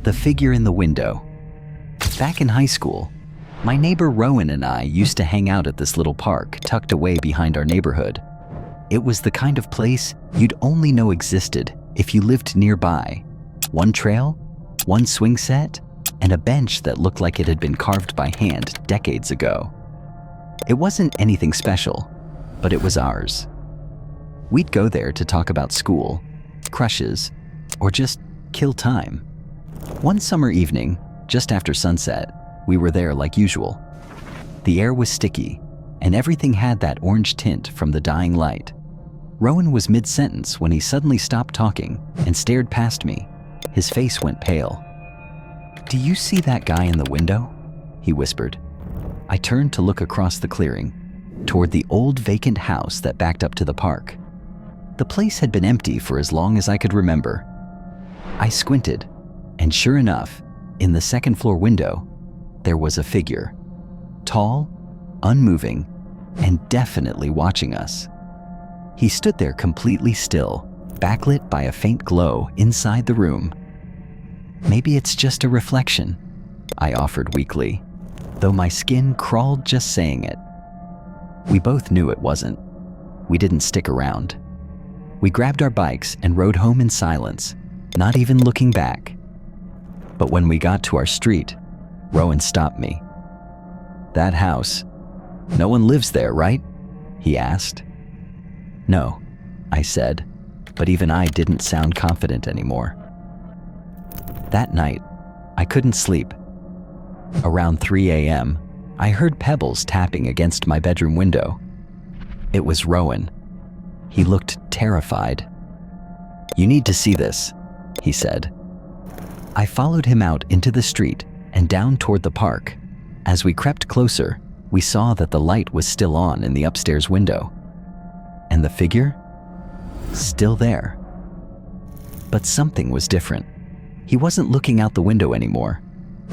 The figure in the window. Back in high school, my neighbor Rowan and I used to hang out at this little park tucked away behind our neighborhood. It was the kind of place you'd only know existed if you lived nearby. One trail, one swing set, and a bench that looked like it had been carved by hand decades ago. It wasn't anything special, but it was ours. We'd go there to talk about school, crushes, or just kill time. One summer evening, just after sunset, we were there like usual. The air was sticky, and everything had that orange tint from the dying light. Rowan was mid-sentence when he suddenly stopped talking and stared past me. His face went pale. "Do you see that guy in the window?" he whispered. I turned to look across the clearing, toward the old vacant house that backed up to the park. The place had been empty for as long as I could remember. I squinted, and sure enough, in the second-floor window, there was a figure. Tall, unmoving, and definitely watching us. He stood there completely still, backlit by a faint glow inside the room. "Maybe it's just a reflection," I offered weakly, though my skin crawled just saying it. We both knew it wasn't. We didn't stick around. We grabbed our bikes and rode home in silence, not even looking back. But when we got to our street, Rowan stopped me. "That house, no one lives there, right?" he asked. "No," I said, but even I didn't sound confident anymore. That night, I couldn't sleep. Around 3 a.m., I heard pebbles tapping against my bedroom window. It was Rowan. He looked terrified. "You need to see this," he said. I followed him out into the street and down toward the park. As we crept closer, we saw that the light was still on in the upstairs window. And the figure? Still there. But something was different. He wasn't looking out the window anymore.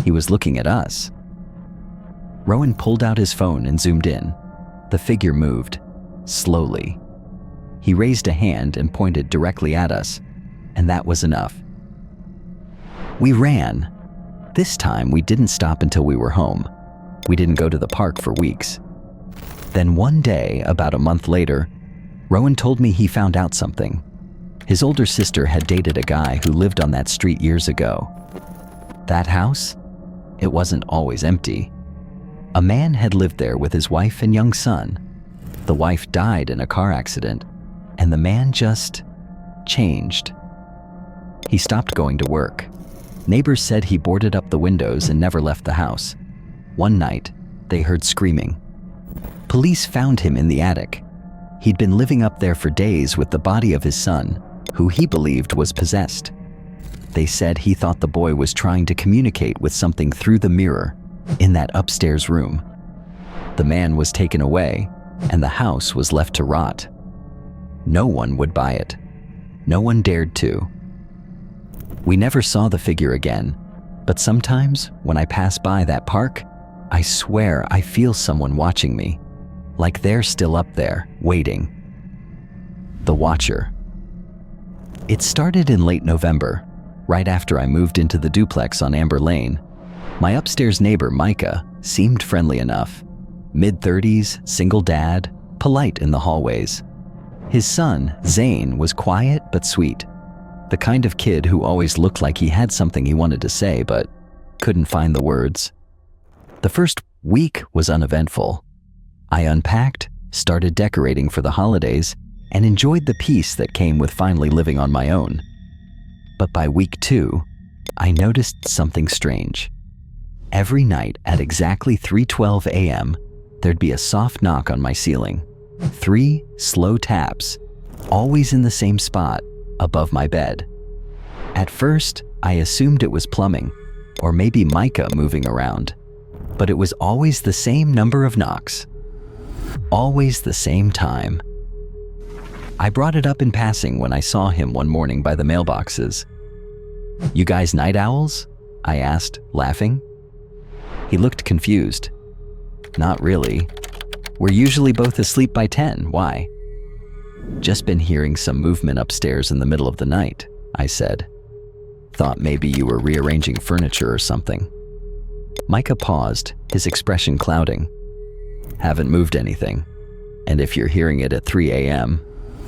He was looking at us. Rowan pulled out his phone and zoomed in. The figure moved, slowly. He raised a hand and pointed directly at us, and that was enough. We ran. This time we didn't stop until we were home. We didn't go to the park for weeks. Then one day, about a month later, Rowan told me he found out something. His older sister had dated a guy who lived on that street years ago. That house? It wasn't always empty. A man had lived there with his wife and young son. The wife died in a car accident, and the man just changed. He stopped going to work. Neighbors said he boarded up the windows and never left the house. One night, they heard screaming. Police found him in the attic. He'd been living up there for days with the body of his son, who he believed was possessed. They said he thought the boy was trying to communicate with something through the mirror in that upstairs room. The man was taken away, and the house was left to rot. No one would buy it. No one dared to. We never saw the figure again, but sometimes when I pass by that park, I swear I feel someone watching me, like they're still up there, waiting. The Watcher. It started in late November, right after I moved into the duplex on Amber Lane. My upstairs neighbor, Micah, seemed friendly enough. Mid-30s, single dad, polite in the hallways. His son, Zane, was quiet but sweet. The kind of kid who always looked like he had something he wanted to say but couldn't find the words. The first week was uneventful. I unpacked, started decorating for the holidays, and enjoyed the peace that came with finally living on my own. But by week 2, I noticed something strange. Every night at exactly 3:12 a.m., there'd be a soft knock on my ceiling. 3 slow taps, always in the same spot, above my bed. At first, I assumed it was plumbing, or maybe Micah moving around. But it was always the same number of knocks. Always the same time. I brought it up in passing when I saw him one morning by the mailboxes. "You guys night owls?" I asked, laughing. He looked confused. "Not really. We're usually both asleep by 10. Why?" "Just been hearing some movement upstairs in the middle of the night," I said. Thought maybe you were rearranging furniture or something." Micah paused, his expression clouding. "Haven't moved anything. And if you're hearing it at 3 a.m.,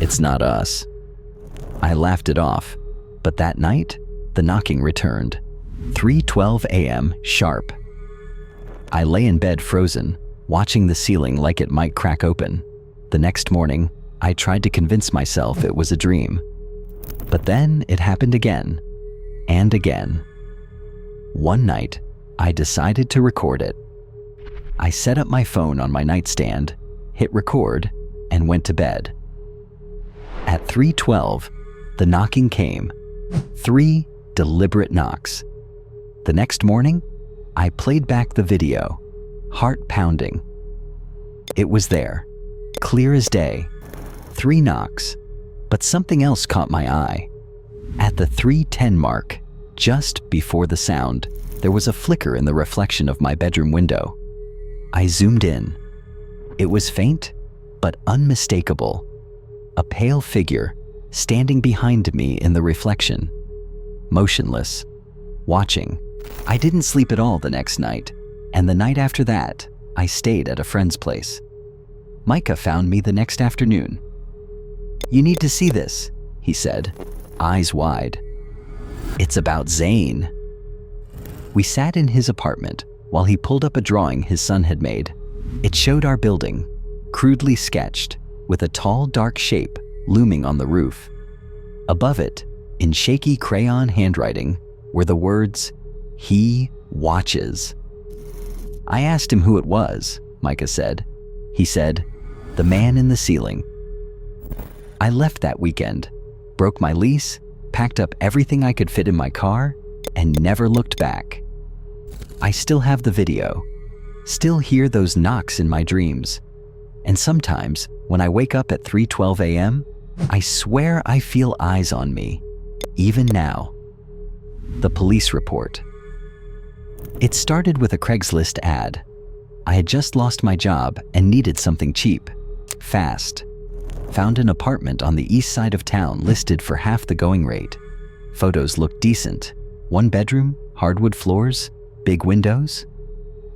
it's not us." I laughed it off, but that night, the knocking returned. 3:12 a.m. sharp. I lay in bed frozen, watching the ceiling like it might crack open. The next morning, I tried to convince myself it was a dream. But then it happened again, and again. One night, I decided to record it. I set up my phone on my nightstand, hit record, and went to bed. At 3:12, the knocking came. 3 deliberate knocks. The next morning, I played back the video, heart pounding. It was there, clear as day. 3 knocks, but something else caught my eye. At the 3:10 mark, just before the sound, there was a flicker in the reflection of my bedroom window. I zoomed in. It was faint, but unmistakable. A pale figure standing behind me in the reflection, motionless, watching. I didn't sleep at all the next night, and the night after that, I stayed at a friend's place. Micah found me the next afternoon. "You need to see this," he said, eyes wide. "It's about Zane." We sat in his apartment while he pulled up a drawing his son had made. It showed our building, crudely sketched, with a tall, dark shape looming on the roof. Above it, in shaky crayon handwriting, were the words, "He watches." I asked him who it was, Micah said. He said, "The man in the ceiling." I left that weekend, broke my lease, packed up everything I could fit in my car, and never looked back. I still have the video, still hear those knocks in my dreams, and sometimes when I wake up at 3:12 a.m., I swear I feel eyes on me, even now. The police report. It started with a Craigslist ad. I had just lost my job and needed something cheap, fast. Found an apartment on the east side of town listed for half the going rate. Photos looked decent. 1 bedroom, hardwood floors, big windows.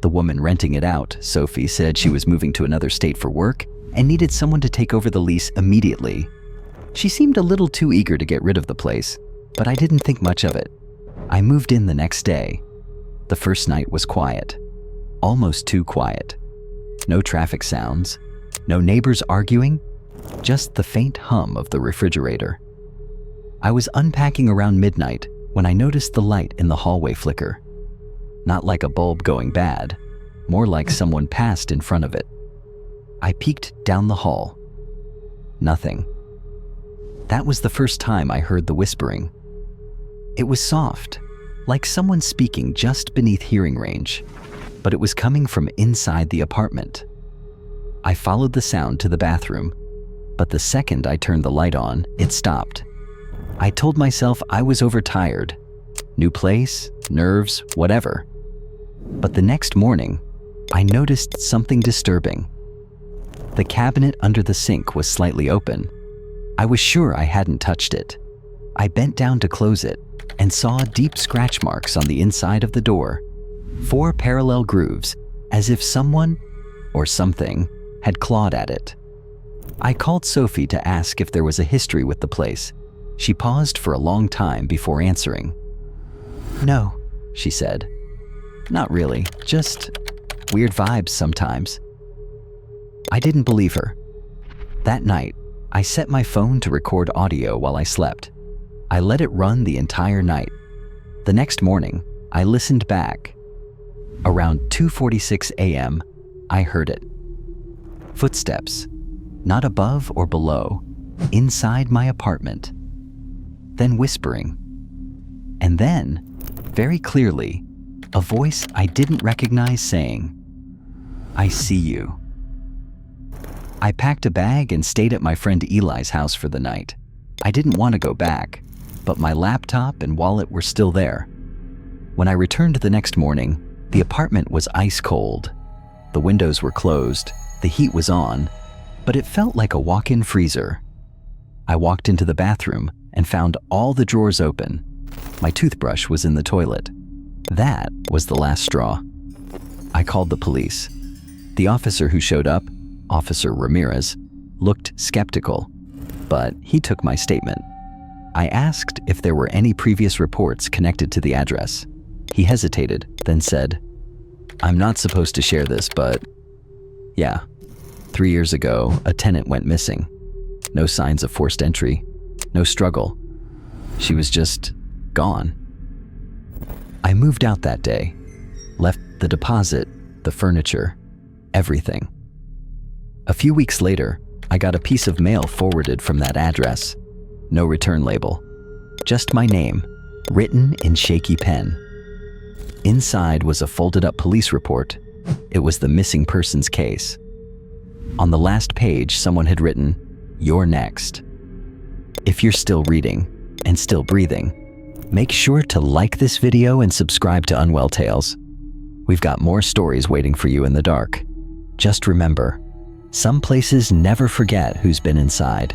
The woman renting it out, Sophie, said she was moving to another state for work and needed someone to take over the lease immediately. She seemed a little too eager to get rid of the place, but I didn't think much of it. I moved in the next day. The first night was quiet, almost too quiet. No traffic sounds, no neighbors arguing, just the faint hum of the refrigerator. I was unpacking around midnight when I noticed the light in the hallway flicker. Not like a bulb going bad, more like someone passed in front of it. I peeked down the hall. Nothing. That was the first time I heard the whispering. It was soft, like someone speaking just beneath hearing range, but it was coming from inside the apartment. I followed the sound to the bathroom, but the second I turned the light on, it stopped. I told myself I was overtired. New place, nerves, whatever. But the next morning, I noticed something disturbing. The cabinet under the sink was slightly open. I was sure I hadn't touched it. I bent down to close it and saw deep scratch marks on the inside of the door. 4 parallel grooves, as if someone or something had clawed at it. I called Sophie to ask if there was a history with the place. She paused for a long time before answering. "No," she said. "Not really, just weird vibes sometimes." I didn't believe her. That night, I set my phone to record audio while I slept. I let it run the entire night. The next morning, I listened back. Around 2:46 a.m., I heard it. Footsteps, not above or below, inside my apartment. Then whispering. And then, very clearly, a voice I didn't recognize saying, "I see you." I packed a bag and stayed at my friend Eli's house for the night. I didn't want to go back, but my laptop and wallet were still there. When I returned the next morning, the apartment was ice cold. The windows were closed, the heat was on, but it felt like a walk-in freezer. I walked into the bathroom and found all the drawers open. My toothbrush was in the toilet. That was the last straw. I called the police. The officer who showed up, Officer Ramirez, looked skeptical, but he took my statement. I asked if there were any previous reports connected to the address. He hesitated, then said, "I'm not supposed to share this, but yeah, 3 years ago, a tenant went missing. No signs of forced entry, no struggle. She was just gone." I moved out that day, left the deposit, the furniture, everything. A few weeks later, I got a piece of mail forwarded from that address. No return label, just my name, written in shaky pen. Inside was a folded-up police report. It was the missing persons case. On the last page, someone had written, "You're next." If you're still reading and still breathing, make sure to like this video and subscribe to Unwell Tales. We've got more stories waiting for you in the dark. Just remember, some places never forget who's been inside.